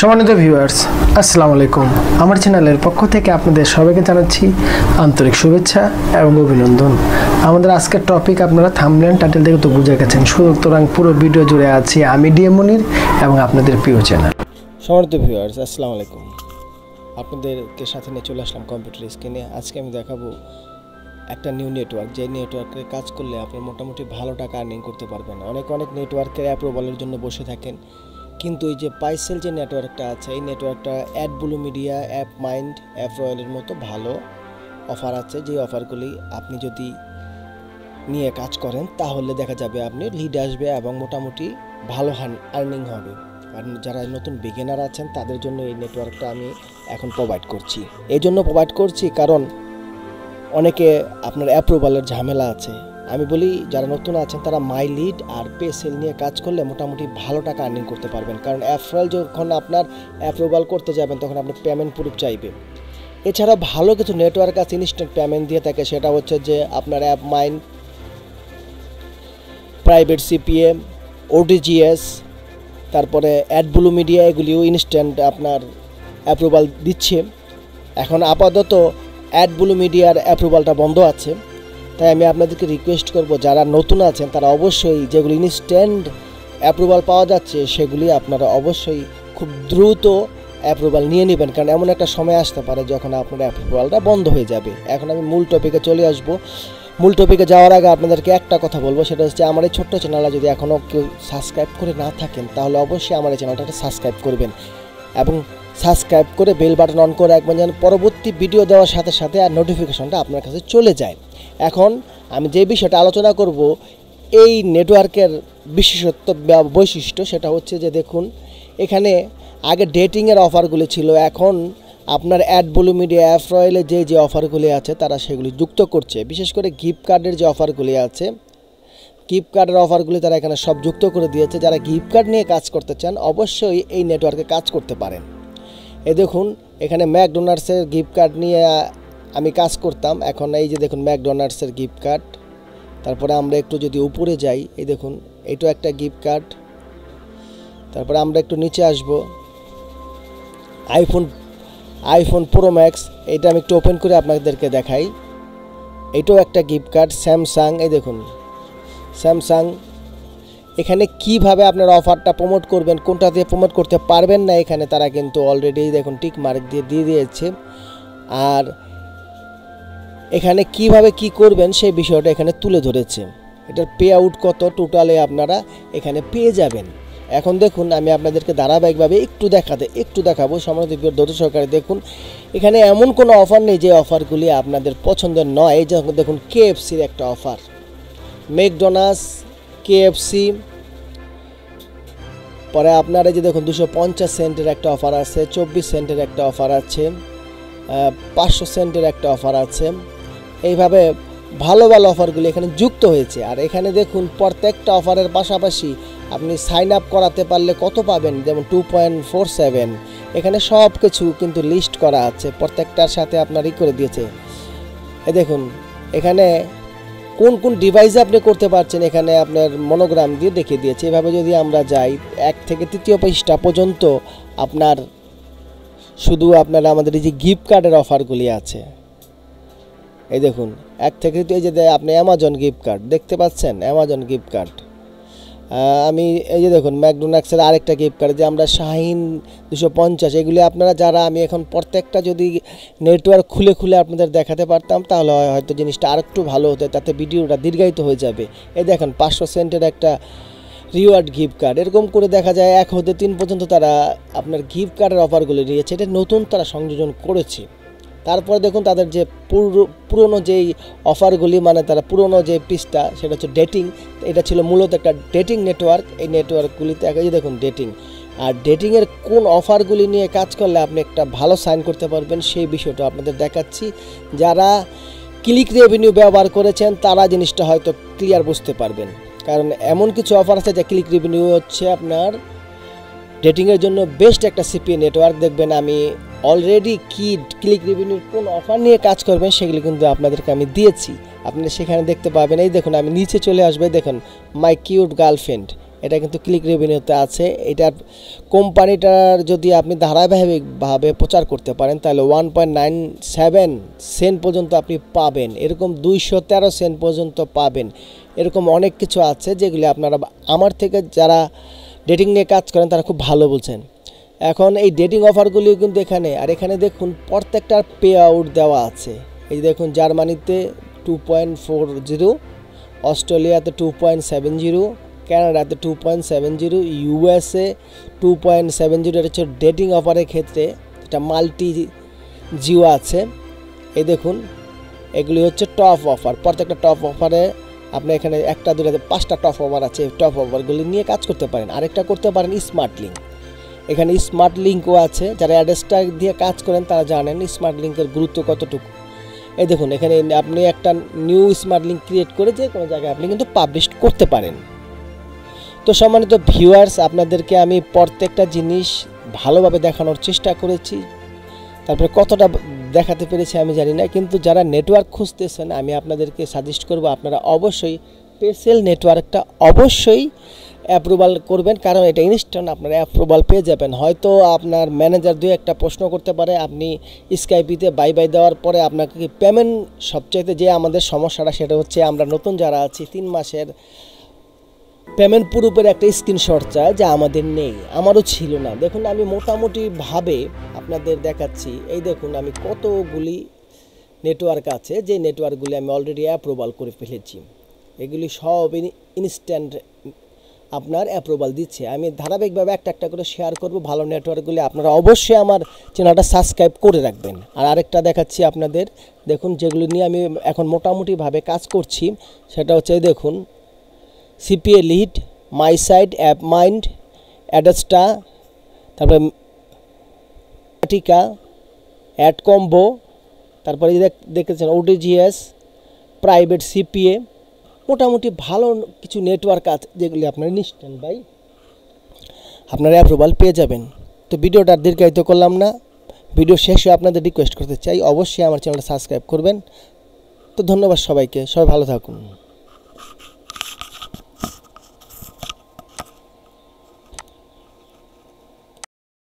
সম্মানিত ভিউয়ার্স, আসসালামু আলাইকুম। আমার চ্যানেলের পক্ষ থেকে আপনাদের সবাইকে জানাচ্ছি আন্তরিক শুভেচ্ছা এবং অভিনন্দন। আমাদের আজকের টপিক আপনারা থাম্বনেল টাইটেল থেকে তো বুঝে গেছেন, সুতরাং পুরো ভিডিও জুড়ে আছি আমি ডিএম মনির এবং আপনাদের প্রিয় চ্যানেল। সম্মানিত ভিউয়ার্স, আসসালামু আলাইকুম। আপনাদেরকে সাথে নিয়ে চলে আসলাম কম্পিউটার স্ক্রিনে। আজকে আমি দেখাবো একটা নিউ নেটওয়ার্ক, যে নেটওয়ার্কে কাজ করলে আপনি মোটামুটি ভালো টাকা আর্নিং করতে পারবেন। অনেক নেটওয়ার্কের অ্যাপ্রুভালের জন্য বসে থাকেন, কিন্তু এই যে পাইসেল যে নেটওয়ার্কটা আছে, এই নেটওয়ার্কটা অ্যাডব্লু মিডিয়া, অ্যাপ মাইন্ড, অ্যাপ রয়্যালের মতো ভালো অফার আছে। যে অফারগুলি আপনি যদি নিয়ে কাজ করেন তাহলে দেখা যাবে আপনি লিড আসবে এবং মোটামুটি ভালো আর্নিং হবে। আর যারা নতুন বিগিনার আছেন তাদের জন্য এই নেটওয়ার্কটা আমি এখন প্রোভাইড করছি। এই জন্য প্রোভাইড করছি কারণ অনেকে আপনার অ্যাপ্রুভালের ঝামেলা আছে। আমি বলি যারা নতুন আছেন তারা মাই লিড আর পে সেল নিয়ে কাজ করলে মোটামুটি ভালো টাকা আর্নিং করতে পারবেন। কারণ অ্যাপ্রুভাল যখন আপনার অ্যাপ্রুভাল করতে যাবেন তখন আপনি পেমেন্ট প্রুফ চাইবে। এছাড়া ভালো কিছু নেটওয়ার্ক আছে ইনস্ট্যান্ট পেমেন্ট দিয়ে থাকে, সেটা হচ্ছে যে আপনার অ্যাপ মাইন্ড, প্রাইভেট সিপিএ, ওডিজিএস, তারপরে অ্যাডব্লু মিডিয়া, এগুলিও ইনস্ট্যান্ট আপনার অ্যাপ্রুভাল দিচ্ছে। এখন আপাতত অ্যাডব্লু মিডিয়ার অ্যাপ্রুভালটা বন্ধ আছে, তাই আমি আপনাদেরকে রিকোয়েস্ট করব যারা নতুন আছেন তারা অবশ্যই যেগুলি ইনস্ট্যান্ট অ্যাপ্রুভাল পাওয়া যাচ্ছে সেগুলি আপনারা অবশ্যই খুব দ্রুত অ্যাপ্রুভাল নিয়ে নেবেন, কারণ এমন একটা সময় আসতে পারে যখন আপনার অ্যাপ্রুভালটা বন্ধ হয়ে যাবে। এখন আমি মূল টপিকে চলে আসব। মূল টপিকে যাওয়ার আগে আপনাদেরকে একটা কথা বলবো, সেটা হচ্ছে আমার এই ছোট্ট চ্যানেলটা যদি এখনও কেউ সাবস্ক্রাইব করে না থাকেন তাহলে অবশ্যই আমার এই চ্যানেলটাকে সাবস্ক্রাইব করবেন এবং সাবস্ক্রাইব করে বেল বাটন অন করে রাখবেন যেন পরবর্তী ভিডিও দেওয়ার সাথে সাথে আর নোটিফিকেশনটা আপনার কাছে চলে যায়। এখন আমি যে বিষয়টা আলোচনা করব এই নেটওয়ার্কের বিশেষত্ব বৈশিষ্ট্য, সেটা হচ্ছে যে দেখুন এখানে আগে ডেটিংয়ের অফারগুলি ছিল, এখন আপনার অ্যাডব্লু মিডিয়া, অ্যাপ রয়্যালে যে অফারগুলি আছে তারা সেগুলি যুক্ত করছে। বিশেষ করে গিফট কার্ডের যে অফারগুলি আছে, গিফট কার্ডের অফারগুলি তারা এখানে সব যুক্ত করে দিয়েছে। যারা গিফট কার্ড নিয়ে কাজ করতে চান অবশ্যই এই নেটওয়ার্কে কাজ করতে পারেন। এই দেখুন এখানে ম্যাকডোনাল্ডসের গিফট কার্ড নিয়ে আমি কাজ করতাম, এখন এই যে দেখুন ম্যাকডোনাল্ডসের গিফট কার্ড। তারপরে আমরা একটু যদি উপরে যাই, এই দেখুন এটাও একটা গিফট কার্ড। তারপরে আমরা একটু নিচে আসব, আইফোন প্রো ম্যাক্স, এটা আমি একটু ওপেন করে আপনাদেরকে দেখাই। এটাও একটা গিফট কার্ড। স্যামসাং, এই দেখুন স্যামসাং। এখানে কিভাবে আপনার অফারটা প্রমোট করবেন, কোনটা দিয়ে প্রমোট করতে পারবেন না, এখানে তারা কিন্তু অলরেডি দেখুন টিক মার্ক দিয়ে দিয়েছে। আর এখানে কিভাবে কি করবেন সেই বিষয়টা এখানে তুলে ধরেছে। এটার পে আউট কত টোটালে আপনারা এখানে পেয়ে যাবেন। এখন দেখুন আমি আপনাদেরকে ধারাবাহিকভাবে একটু দেখাবো। সম্মানিত ধৈর্য সহকারে দেখুন, এখানে এমন কোনো অফার নেই যে অফারগুলি আপনাদের পছন্দের নয়। এই যে দেখুন কেএফসির একটা অফার, ম্যাকডোনাল্ডস, কেএফসি, পরে আপনারা যে দেখুন 250 সেন্টের একটা অফার আছে, 24 সেন্টের একটা অফার আছে, 500 সেন্টের একটা অফার আছে। এইভাবে ভালো অফারগুলি এখানে যুক্ত হয়েছে। আর এখানে দেখুন প্রত্যেকটা অফারের পাশাপাশি আপনি সাইন আপ করাতে পারলে কত পাবেন, যেমন 2.47, এখানে সব কিছু কিন্তু লিস্ট করা আছে, প্রত্যেকটার সাথে আপনার করে দিয়েছে। এই দেখুন এখানে কোন ডিভাইসে আপনি করতে পারছেন, এখানে আপনার মনোগ্রাম দিয়ে দেখিয়ে দিয়েছে। এভাবে যদি আমরা যাই 1 থেকে 3 পৃষ্ঠা পর্যন্ত আপনার শুধু আপনার আমাদের এই যে গিফট কার্ডের অফারগুলি আছে। এই দেখুন 1 থেকে এই যে আপনি অ্যামাজন গিফট কার্ড দেখতে পাচ্ছেন, অ্যামাজন গিফট কার্ড। আমি এই যে দেখুন ম্যাকডোনাল্ডসের আরেকটা গিফট কার্ড, যে আমরা শাহিন 250, এগুলি আপনারা যারা আমি এখন প্রত্যেকটা যদি নেটওয়ার্ক খুলে আপনাদের দেখাতে পারতাম তাহলে হয়তো জিনিসটা আরেকটু ভালো হতো, তাতে ভিডিওটা দীর্ঘায়িত হয়ে যাবে। এই দেখেন 500 সেন্টের একটা রিওয়ার্ড গিফট কার্ড। এরকম করে দেখা যায় 1 হতে 3 পর্যন্ত তারা আপনার গিফট কার্ডের অফারগুলি নিয়েছে। এটা নতুন তারা সংযোজন করেছে। তারপরে দেখুন তাদের যে পুরনো যেই অফারগুলি, মানে তারা পুরনো যে পিসটা, সেটা হচ্ছে ডেটিং। এটা ছিল মূলত একটা ডেটিং নেটওয়ার্ক। এই নেটওয়ার্কগুলিতে যে দেখুন ডেটিং, আর ডেটিংয়ের কোন অফারগুলি নিয়ে কাজ করলে আপনি একটা ভালো সাইন করতে পারবেন সেই বিষয়টা আপনাদের দেখাচ্ছি। যারা ক্লিক রেভিনিউ ব্যবহার করেছেন তারা জিনিসটা হয়তো ক্লিয়ার বুঝতে পারবেন, কারণ এমন কিছু অফার আছে যে ক্লিক রেভিনিউ হচ্ছে আপনার ডেটিংয়ের জন্য বেস্ট একটা সিপিএ নেটওয়ার্ক। দেখবেন আমি অলরেডি ক্লিক রেভিনিউর কোন অফার নিয়ে কাজ করবেন সেগুলি কিন্তু আপনাদেরকে আমি দিয়েছি, আপনারা সেখানে দেখতে পাবেন। এই দেখুন আমি নিচে চলে আসবে, দেখুন মাই কিউট গার্লফ্রেন্ড, এটা কিন্তু ক্লিক রেভিনিউতে আছে। এটার কোম্পানিটার যদি আপনি ধারাবাহিকভাবে প্রচার করতে পারেন তাহলে 1.97 সেন্ট পর্যন্ত আপনি পাবেন, এরকম 213 সেন্ট পর্যন্ত পাবেন। এরকম অনেক কিছু আছে যেগুলি আপনারা আমার থেকে যারা ডেটিং নিয়ে কাজ করেন তারা খুব ভালো বলছেন। এখন এই ডেটিং অফারগুলিও কিন্তু এখানে দেখুন প্রত্যেকটা পে আউট দেওয়া আছে। এই দেখুন জার্মানিতে 2.40, অস্ট্রেলিয়াতে 2.70, কানাডাতে 2.70, ইউএসএ 2.70। এটা হচ্ছে ডেটিং অফারের ক্ষেত্রে এটা মাল্টি জিও আছে। এই দেখুন এগুলি হচ্ছে টপ অফার। প্রত্যেকটা টপ অফারে আপনি এখানে 1, 2, 5টা টপ অফার আছে। টপ অফারগুলি নিয়ে কাজ করতে পারেন। আরেকটা করতে পারেন স্মার্ট লিঙ্ক। এখানে স্মার্ট লিঙ্কও আছে। যারা অ্যাড্রেসটা দিয়ে কাজ করেন তারা জানেন স্মার্ট লিঙ্কের গুরুত্ব কতটুকু। এই দেখুন এখানে আপনি একটা নিউ স্মার্ট লিঙ্ক ক্রিয়েট করে যে কোনো জায়গায় আপনি কিন্তু পাবলিশ করতে পারেন। তো সম্মানিত ভিউয়ার্স, আপনাদেরকে আমি প্রত্যেকটা জিনিস ভালোভাবে দেখানোর চেষ্টা করেছি। তারপরে কতটা দেখাতে পেরেছি আমি জানি না, কিন্তু যারা নেটওয়ার্ক খুঁজতেছেন আমি আপনাদেরকে সাজেস্ট করব আপনারা অবশ্যই পেসেল নেটওয়ার্কটা অবশ্যই অ্যাপ্রুভাল করবেন, কারণ এটা ইনস্ট্যান্ট আপনারা অ্যাপ্রুভাল পেয়ে যাবেন। হয়তো আপনার ম্যানেজার 2-1টা প্রশ্ন করতে পারে, আপনি স্কাইপিতে বাই দেওয়ার পরে আপনাকে পেমেন্ট সবচাইতে যে আমাদের সমস্যাটা সেটা হচ্ছে আমরা নতুন যারা আছি 3 মাসের পেমেন্ট প্রুফের একটা স্ক্রিনশট চায়, যা আমাদের নেই, আমারও ছিল না। দেখুন আমি মোটামুটিভাবে আপনাদের দেখাচ্ছি। এই দেখুন আমি কতগুলি নেটওয়ার্ক আছে যে নেটওয়ার্কগুলি আমি অলরেডি অ্যাপ্রুভাল করে ফেলেছি। এগুলি সব ইনস্ট্যান্ট আপনার অ্যাপ্রুভাল দিচ্ছে। আমি ধারাবাহিকভাবে একটা করে শেয়ার করব ভালো নেটওয়ার্কগুলি। আপনারা অবশ্যই আমার চ্যানেলটা সাবস্ক্রাইব করে রাখবেন। আর আরেকটা দেখাচ্ছি আপনাদের, দেখুন যেগুলো নিয়ে আমি এখন মোটামুটিভাবে কাজ করছি সেটা হচ্ছে দেখুন সিপিএ লিড, মাই সাইট, অ্যাপ মাইন্ড, অ্যাডাস্টা, তারপরে টিকা, অ্যাড কম্বো, তারপরে দেখেছেন ওটিজিএস, প্রাইভেট সিপিএ। মোটামুটি ভালো কিছু নেটওয়ার্ক আছে যেগুলি আপনারা ইনস্ট্যান্ট আপনারা অ্যাপ্রুভাল পেয়ে যাবেন। তো ভিডিওটা দীর্ঘায়িত করলাম না, ভিডিও শেষে আপনাদের রিকোয়েস্ট করতে চাই অবশ্যই আমার চ্যানেলটা সাবস্ক্রাইব করবেন। তো ধন্যবাদ সবাইকে, সবাই ভালো থাকুন।